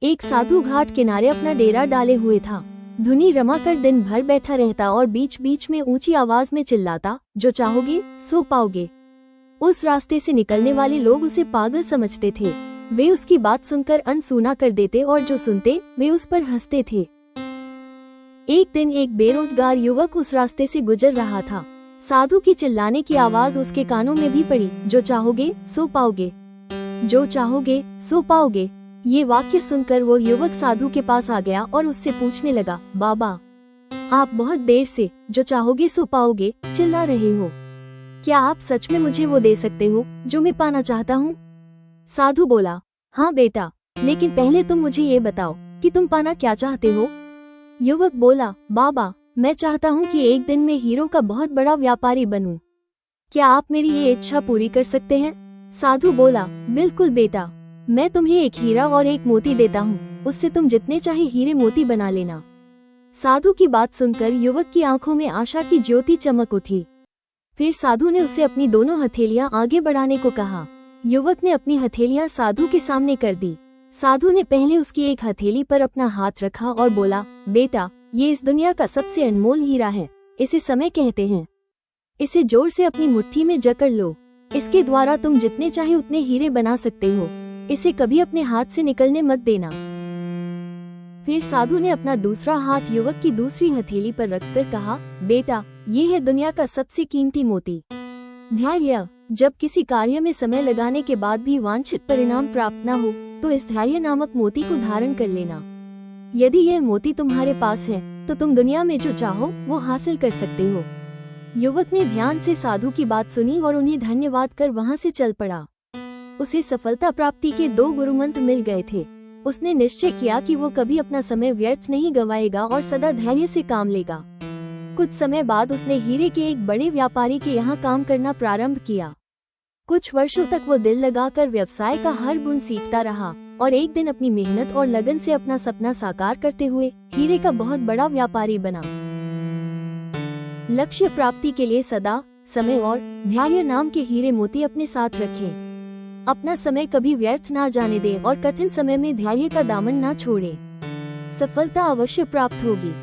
एक साधु घाट किनारे अपना डेरा डाले हुए था। धुनी रमाकर दिन भर बैठा रहता और बीच बीच में ऊंची आवाज में चिल्लाता, जो चाहोगे सो पाओगे। उस रास्ते से निकलने वाले लोग उसे पागल समझते थे। वे उसकी बात सुनकर अनसुना कर देते और जो सुनते वे उस पर हंसते थे। एक दिन एक बेरोजगार युवक उस रास्ते से गुजर रहा था। साधु की चिल्लाने की आवाज उसके कानों में भी पड़ी, जो चाहोगे सो पाओगे, जो चाहोगे सो पाओगे। ये वाक्य सुनकर वो युवक साधु के पास आ गया और उससे पूछने लगा, बाबा आप बहुत देर से जो चाहोगे सो पाओगे चिल्ला रहे हो, क्या आप सच में मुझे वो दे सकते हो जो मैं पाना चाहता हूँ? साधु बोला, हाँ बेटा, लेकिन पहले तुम मुझे ये बताओ कि तुम पाना क्या चाहते हो। युवक बोला, बाबा मैं चाहता हूँ कि एक दिन मैं हीरों का बहुत बड़ा व्यापारी बनूं। क्या आप मेरी ये इच्छा पूरी कर सकते हैं? साधु बोला, बिल्कुल बेटा, मैं तुम्हें एक हीरा और एक मोती देता हूँ, उससे तुम जितने चाहे हीरे मोती बना लेना। साधु की बात सुनकर युवक की आंखों में आशा की ज्योति चमक उठी। फिर साधु ने उसे अपनी दोनों हथेलियां आगे बढ़ाने को कहा। युवक ने अपनी हथेलियां साधु के सामने कर दी। साधु ने पहले उसकी एक हथेली पर अपना हाथ रखा और बोला, बेटा ये इस दुनिया का सबसे अनमोल हीरा है, इसे समय कहते हैं। इसे जोर से अपनी मुट्ठी में जकड़ लो, इसके द्वारा तुम जितने चाहे उतने हीरे बना सकते हो, इसे कभी अपने हाथ से निकलने मत देना। फिर साधु ने अपना दूसरा हाथ युवक की दूसरी हथेली पर रखकर कहा, बेटा ये है दुनिया का सबसे कीमती मोती, धैर्य। जब किसी कार्य में समय लगाने के बाद भी वांछित परिणाम प्राप्त न हो तो इस धैर्य नामक मोती को धारण कर लेना। यदि यह मोती तुम्हारे पास है तो तुम दुनिया में जो चाहो वो हासिल कर सकते हो। युवक ने ध्यान से साधु की बात सुनी और उन्हें धन्यवाद कर वहां से चल पड़ा। उसे सफलता प्राप्ति के 2 गुरु मंत्र मिल गए थे। उसने निश्चय किया कि वो कभी अपना समय व्यर्थ नहीं गवाएगा और सदा धैर्य से काम लेगा। कुछ समय बाद उसने हीरे के एक बड़े व्यापारी के यहाँ काम करना प्रारंभ किया। कुछ वर्षों तक वो दिल लगाकर व्यवसाय का हर गुण सीखता रहा और एक दिन अपनी मेहनत और लगन से अपना सपना साकार करते हुए हीरे का बहुत बड़ा व्यापारी बना। लक्ष्य प्राप्ति के लिए सदा समय और धैर्य नाम के हीरे मोती अपने साथ रखें। अपना समय कभी व्यर्थ ना जाने दें और कठिन समय में धैर्य का दामन ना छोड़ें। सफलता अवश्य प्राप्त होगी।